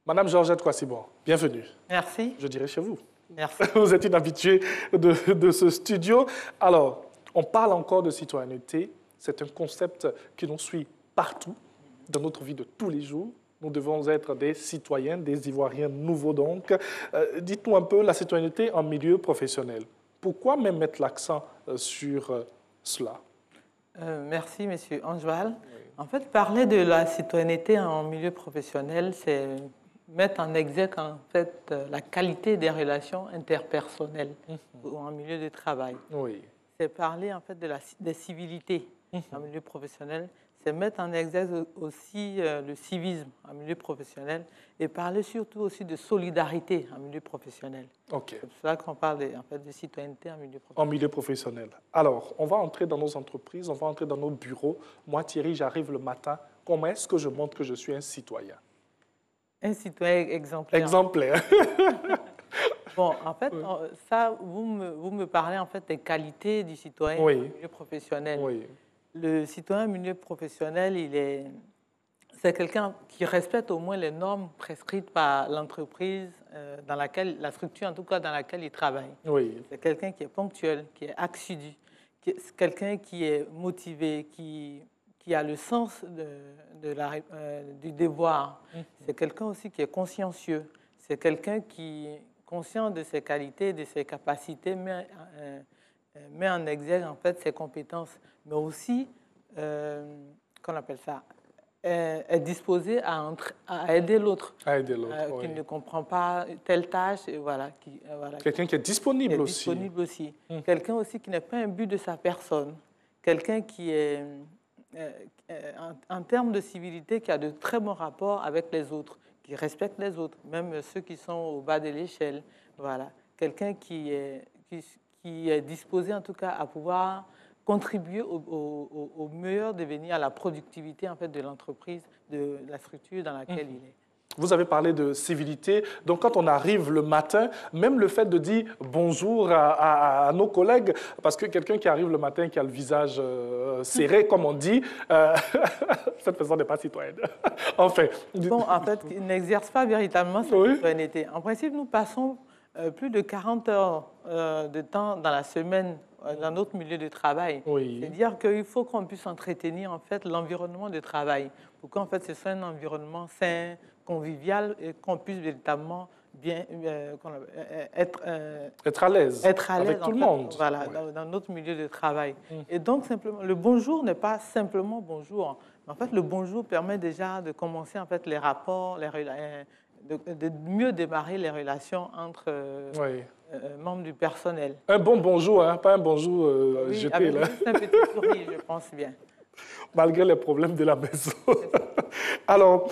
Madame Georgette Kwasibon, bienvenue. Merci. Je dirais chez vous. Merci. Vous êtes une habituée de ce studio. Alors, on parle encore de citoyenneté. C'est un concept qui nous suit partout, dans notre vie de tous les jours. Nous devons être des citoyens, des Ivoiriens nouveaux donc. Dites-nous un peu la citoyenneté en milieu professionnel. Pourquoi même mettre l'accent sur cela? Merci, Monsieur Anjoal. Oui. En fait, parler de la citoyenneté en milieu professionnel, c'est mettre en exergue en fait la qualité des relations interpersonnelles ou en milieu de travail. Oui. C'est parler en fait des civilités en milieu professionnel. C'est mettre en exergue aussi le civisme en milieu professionnel et parler surtout aussi de solidarité en milieu professionnel. Okay. C'est pour ça qu'on parle en fait, de citoyenneté en milieu professionnel. En milieu professionnel. Alors, on va entrer dans nos entreprises, on va entrer dans nos bureaux. Moi, Thierry, j'arrive le matin. Comment est-ce que je montre que je suis un citoyen? Un citoyen exemplaire. Exemplaire. Bon, en fait, oui. Ça, vous me parlez en fait des qualités du citoyen oui. en milieu professionnel. Oui. Le citoyen en milieu professionnel, c'est quelqu'un qui respecte au moins les normes prescrites par l'entreprise dans laquelle, la structure en tout cas dans laquelle il travaille. Oui. C'est quelqu'un qui est ponctuel, qui est assidu, quelqu'un qui est motivé, qui a le sens du devoir. C'est quelqu'un aussi qui est consciencieux. C'est quelqu'un qui est conscient de ses qualités, de ses capacités, met en exergue en fait ses compétences, mais aussi, qu'on appelle ça, est disposé à aider l'autre. À aider l'autre, oui. Qui ne comprend pas telle tâche, et voilà. Quelqu'un qui est disponible aussi. Disponible aussi. Quelqu'un aussi qui n'est pas un but de sa personne. Quelqu'un qui est, en termes de civilité, qui a de très bons rapports avec les autres, qui respecte les autres, même ceux qui sont au bas de l'échelle. Voilà. Quelqu'un qui est disposé, en tout cas, à pouvoir contribuer au meilleur devenir, à la productivité en fait, de l'entreprise, de la structure dans laquelle il est. Vous avez parlé de civilité. Donc, quand on arrive le matin, même le fait de dire bonjour à nos collègues, parce que quelqu'un qui arrive le matin, qui a le visage serré, comme on dit, cette personne n'est pas citoyenne. Enfin. Bon, en fait, il n'exerce pas véritablement cette citoyenneté. En principe, nous passons plus de 40 heures de temps dans la semaine dans notre milieu de travail. Oui. C'est-à-dire qu'il faut qu'on puisse entretenir en fait, l'environnement de travail pour qu'en fait, ce soit un environnement sain, convivial et qu'on puisse véritablement bien être à l'aise avec tout le monde. Voilà, dans notre milieu de travail. Et donc, simplement, le bonjour n'est pas simplement bonjour. En fait, le bonjour permet déjà de commencer en fait, les rapports, de mieux démarrer les relations entre membres du personnel. Un bon bonjour, hein, pas un bonjour jeté. Avec là. juste un petit sourire, je pense bien. Malgré les problèmes de la maison. Alors,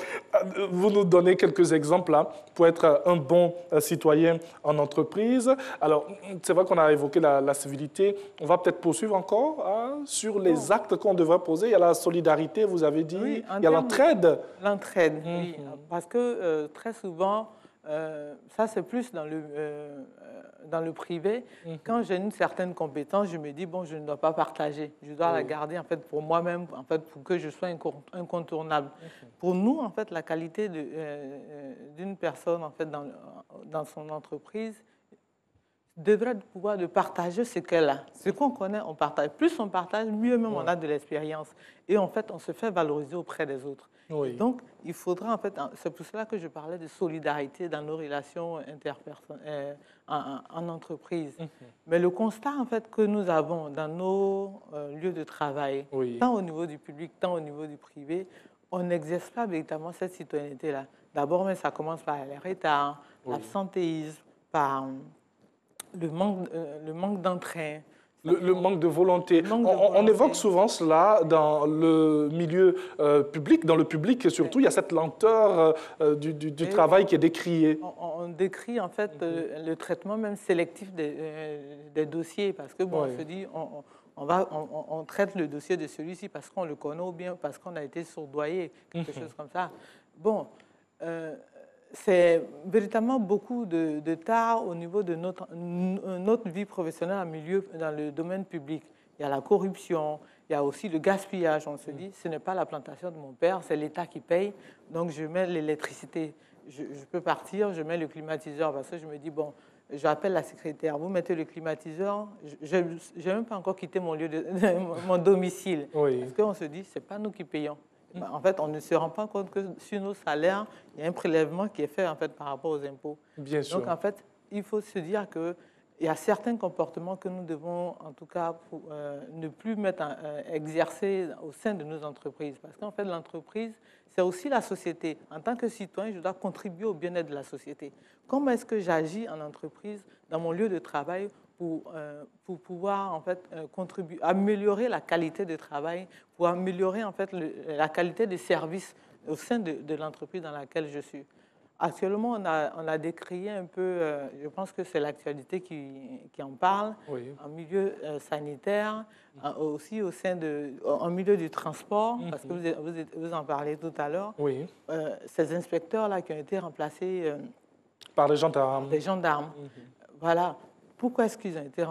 vous nous donnez quelques exemples là, pour être un bon citoyen en entreprise. Alors, c'est vrai qu'on a évoqué la civilité. On va peut-être poursuivre encore hein, sur les actes qu'on devrait poser. Il y a la solidarité, vous avez dit. Oui, il y a l'entraide. L'entraide, oui. Parce que très souvent, ça c'est plus dans le privé. Quand j'ai une certaine compétence, je me dis, bon, je ne dois pas partager. Je dois la garder en fait, pour moi-même, en fait, pour que je sois incontournable. Pour nous, en fait, la qualité d'une personne en fait, dans son entreprise devrait pouvoir de partager ce qu'elle a. Ce qu'on connaît, on partage. Plus on partage, mieux même on a de l'expérience. Et en fait, on se fait valoriser auprès des autres. Oui. Donc, il faudra, en fait, c'est pour cela que je parlais de solidarité dans nos relations interpersonnelles en entreprise. Mais le constat, en fait, que nous avons dans nos lieux de travail, tant au niveau du public, tant au niveau du privé, on n'exerce pas véritablement cette citoyenneté-là. D'abord, mais ça commence par les retards, l'absentéisme, par le manque d'entrain. Le manque de volonté. On évoque souvent cela dans le milieu public. Dans le public, surtout, il y a cette lenteur du travail qui est décriée. On décrit, en fait, le traitement même sélectif des dossiers. Parce que, bon, on se dit, on traite le dossier de celui-ci parce qu'on le connaît ou bien parce qu'on a été sourdoyé, quelque chose comme ça. Bon, c'est véritablement beaucoup de tard au niveau de notre vie professionnelle dans le domaine public. il y a la corruption, il y a aussi le gaspillage. On se dit, ce n'est pas la plantation de mon père, c'est l'État qui paye, donc je mets l'électricité. Je peux partir, je mets le climatiseur parce que je me dis, bon, j'appelle la secrétaire, vous mettez le climatiseur, je n'ai même pas encore quitté mon lieu mon domicile. Oui. Parce qu'on se dit, ce n'est pas nous qui payons. En fait, on ne se rend pas compte que sur nos salaires, il y a un prélèvement qui est fait en fait, par rapport aux impôts. Bien sûr. Donc, en fait, il faut se dire qu'il y a certains comportements que nous devons, en tout cas, ne plus exercer au sein de nos entreprises. Parce qu'en fait, l'entreprise, c'est aussi la société. En tant que citoyen, je dois contribuer au bien-être de la société. Comment est-ce que j'agis en entreprise, dans mon lieu de travail, pour pouvoir en fait, contribuer, améliorer la qualité de travail, pour améliorer en fait, la qualité des services au sein de l'entreprise dans laquelle je suis. Actuellement, on a décrié un peu, je pense que c'est l'actualité qui en parle, oui. en milieu sanitaire, aussi en milieu du transport, parce que vous en parlez tout à l'heure. Oui. Ces inspecteurs-là qui ont été remplacés par les gendarmes. Des gendarmes. Voilà. Pourquoi est-ce qu'ils ont été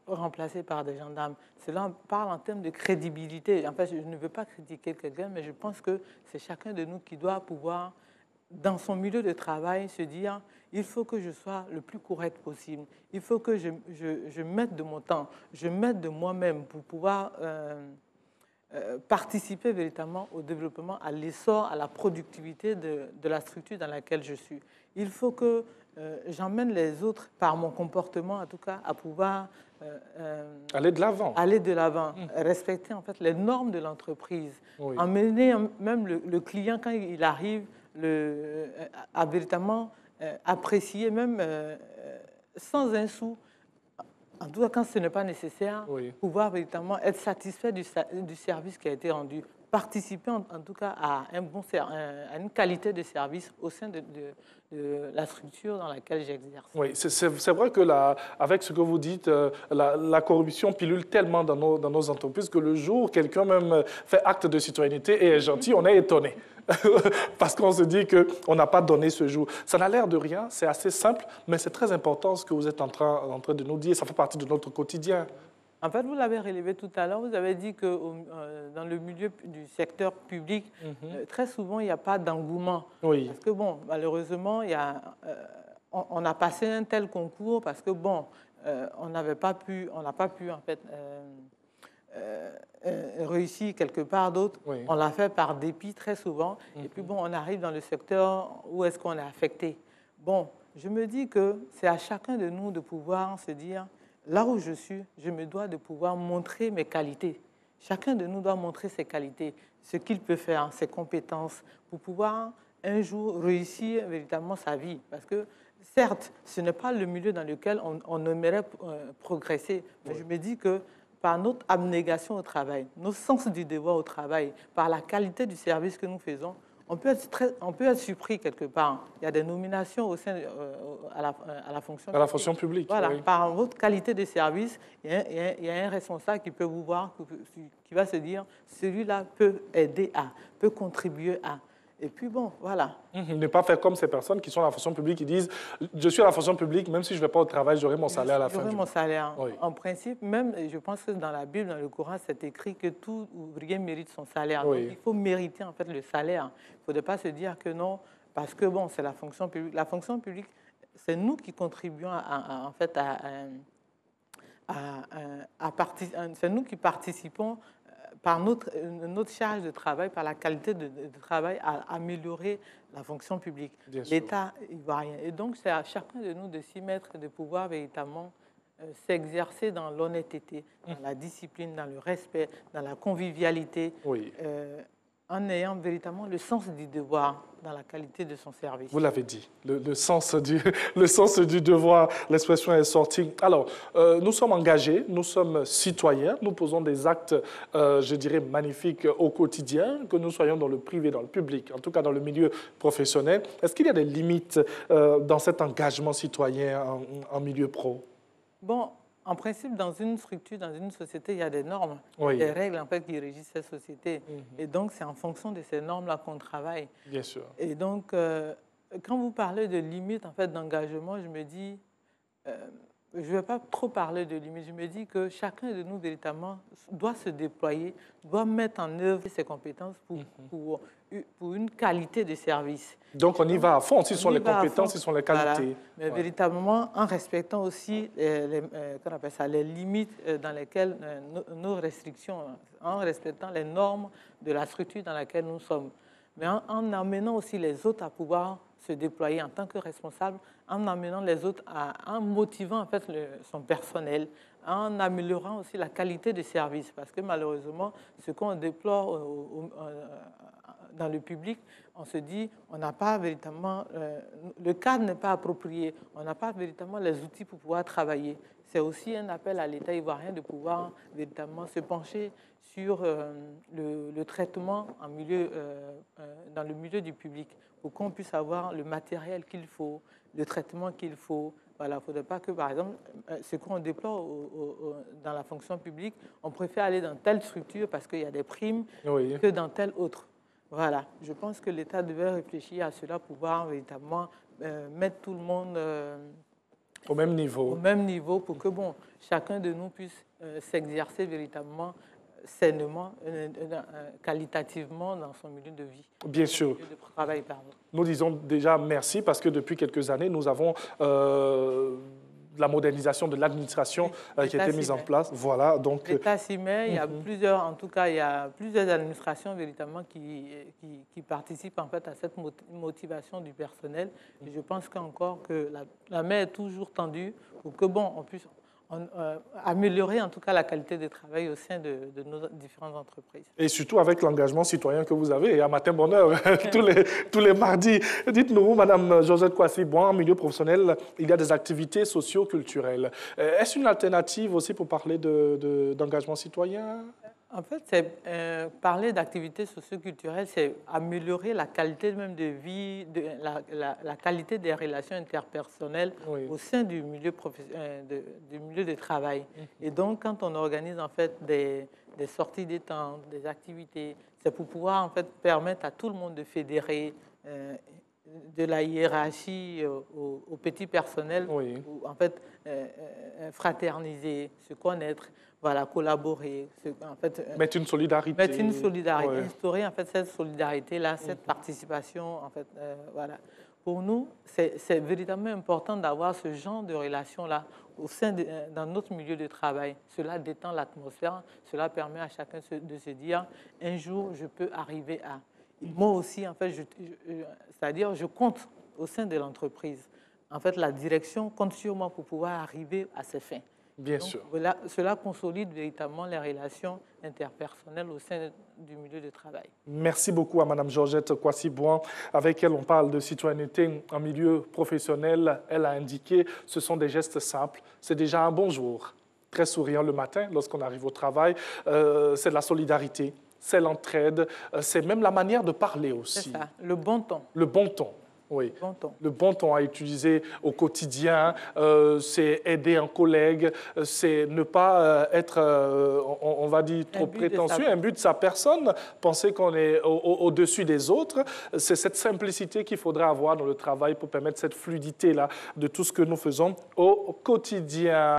remplacés par des gendarmes? Cela parle en termes de crédibilité. En fait, je ne veux pas critiquer quelqu'un, mais je pense que c'est chacun de nous qui doit pouvoir, dans son milieu de travail, se dire il faut que je sois le plus correct possible. Il faut que je mette de mon temps, je mette de moi-même pour pouvoir participer véritablement au développement, à l'essor, à la productivité de la structure dans laquelle je suis. Il faut que j'emmène les autres, par mon comportement en tout cas, à pouvoir aller de l'avant. Aller de l'avant, respecter en fait les normes de l'entreprise, oui. emmener même le client quand il arrive à véritablement apprécier, même sans un sou, en tout cas quand ce n'est pas nécessaire, oui. pouvoir véritablement être satisfait du service qui a été rendu, participer en tout cas à à une qualité de service au sein de la structure dans laquelle j'exerce. Oui, c'est vrai que avec ce que vous dites, la corruption pilule tellement dans nos entreprises que le jour où quelqu'un même fait acte de citoyenneté et est gentil, on est étonné. Parce qu'on se dit qu'on n'a pas donné ce jour. Ça n'a l'air de rien, c'est assez simple, mais c'est très important ce que vous êtes en train de nous dire. Ça fait partie de notre quotidien. En fait, vous l'avez relevé tout à l'heure, vous avez dit que dans le milieu du secteur public, très souvent, il n'y a pas d'engouement. Oui. Parce que, bon, malheureusement, on a passé un tel concours parce que, bon, on n'a pas pu, en fait, réussir quelque part d'autre. Oui. On l'a fait par dépit très souvent. Et puis, bon, on arrive dans le secteur où est-ce qu'on est affecté. Bon, je me dis que c'est à chacun de nous de pouvoir se dire... Là où je suis, je me dois de pouvoir montrer mes qualités. Chacun de nous doit montrer ses qualités, ce qu'il peut faire, ses compétences, pour pouvoir un jour réussir véritablement sa vie. Parce que, certes, ce n'est pas le milieu dans lequel on aimerait progresser, mais je me dis que par notre abnégation au travail, notre sens du devoir au travail, par la qualité du service que nous faisons, on peut être surpris quelque part. Il y a des nominations au sein à la fonction publique. À la fonction publique. Voilà, oui. par votre qualité de service, il y a un responsable qui peut vous voir, qui va se dire, celui-là peut aider à, peut contribuer à. Et puis bon, voilà. Ne pas faire comme ces personnes qui sont à la fonction publique, qui disent « je suis à la fonction publique, même si je ne vais pas au travail, j'aurai mon salaire à la fin du mois ». J'aurai mon salaire. Oui. En principe, même, je pense que dans la Bible, dans le Coran, c'est écrit que tout ouvrier mérite son salaire. Oui. Donc, il faut mériter en fait le salaire. Il ne faudrait pas se dire que non, parce que bon, c'est la fonction publique. La fonction publique, c'est nous qui contribuons en fait c'est nous qui participons par notre charge de travail, par la qualité de travail, à améliorer la fonction publique. L'État, il ne voit rien. Et donc, c'est à chacun de nous de s'y mettre, de pouvoir véritablement s'exercer dans l'honnêteté, dans la discipline, dans le respect, dans la convivialité, oui. En ayant véritablement le sens du devoir dans la qualité de son service. Vous l'avez dit, le sens du devoir, l'expression est sortie. Alors, nous sommes engagés, nous sommes citoyens, nous posons des actes, je dirais, magnifiques au quotidien, que nous soyons dans le privé, dans le public, en tout cas dans le milieu professionnel. Est-ce qu'il y a des limites dans cet engagement citoyen en milieu pro? Bon, en principe, dans une structure, dans une société, il y a des normes, oui. des règles en fait, qui régissent cette société. Et donc, c'est en fonction de ces normes-là qu'on travaille. Bien sûr. Et donc, quand vous parlez de limites en fait, d'engagement, je me dis, je ne vais pas trop parler de limite. Je me dis que chacun de nous, véritablement, doit se déployer, doit mettre en œuvre ses compétences pour une qualité de service. Donc, on y va à fond. Ce sont les compétences, ce sont les qualités. Voilà. Mais véritablement, en respectant aussi les limites dans lesquelles nos restrictions, en respectant les normes de la structure dans laquelle nous sommes. Mais en amenant aussi les autres à pouvoir se déployer en tant que responsable, en amenant les autres, en motivant en fait son personnel, en améliorant aussi la qualité de service. Parce que malheureusement, ce qu'on déplore dans le public, on se dit, on n'a pas véritablement, le cadre n'est pas approprié, on n'a pas véritablement les outils pour pouvoir travailler. C'est aussi un appel à l'État ivoirien de pouvoir véritablement se pencher sur le traitement dans le milieu du public, pour qu'on puisse avoir le matériel qu'il faut, le traitement qu'il faut. Voilà, il ne faudrait pas que, par exemple, ce qu'on déplore dans la fonction publique, on préfère aller dans telle structure parce qu'il y a des primes que dans telle autre. Voilà, je pense que l'État devait réfléchir à cela pour pouvoir véritablement mettre tout le monde au même niveau. Au même niveau pour que chacun de nous puisse s'exercer véritablement sainement, qualitativement dans son milieu de vie. Bien sûr. Milieu de travail, pardon. Nous disons déjà merci parce que depuis quelques années, nous avons la modernisation de l'administration qui a été mise en place. Voilà, donc l'État s'y met. Il y a plusieurs, en tout cas, il y a plusieurs administrations véritablement qui participent en fait à cette motivation du personnel. Et je pense qu'encore que la main est toujours tendue pour que on puisse améliorer en tout cas la qualité de travail au sein de nos différentes entreprises. Et surtout avec l'engagement citoyen que vous avez, et à Matin Bonheur, tous les mardis. Dites-nous, Madame Georgette Kwasi-Bouan, en milieu professionnel, il y a des activités socio-culturelles. Est-ce une alternative aussi pour parler d'engagement citoyen? En fait, c'est parler d'activités socio-culturelles, c'est améliorer la qualité même de vie, la qualité des relations interpersonnelles au sein du milieu de travail. Et donc, quand on organise en fait des sorties détente, des activités, c'est pour pouvoir en fait permettre à tout le monde de fédérer de la hiérarchie au petit personnel, ou en fait fraterniser, se connaître. Voilà, collaborer, en fait, mettre une solidarité. Mettre une solidarité, instaurer en fait cette solidarité-là, cette participation, en fait, voilà. Pour nous, c'est véritablement important d'avoir ce genre de relation-là dans notre milieu de travail. Cela détend l'atmosphère, cela permet à chacun de se dire, un jour, je peux arriver à... Moi aussi, en fait, c'est-à-dire, je compte au sein de l'entreprise. En fait, la direction compte sur moi pour pouvoir arriver à ses fins. Bien sûr. Voilà, cela consolide véritablement les relations interpersonnelles au sein du milieu de travail. Merci beaucoup à Mme Georgette Kwasi-Bouan, avec elle on parle de citoyenneté en milieu professionnel. Elle a indiqué que ce sont des gestes simples. C'est déjà un bonjour, très souriant le matin lorsqu'on arrive au travail. C'est de la solidarité, c'est l'entraide, c'est même la manière de parler aussi. C'est ça, le bon ton. Le bon ton. Oui, le bon ton à utiliser au quotidien, c'est aider un collègue, c'est ne pas être, on va dire, trop prétentieux, un but de sa personne, penser qu'on est au-dessus des autres. C'est cette simplicité qu'il faudra avoir dans le travail pour permettre cette fluidité-là de tout ce que nous faisons au quotidien.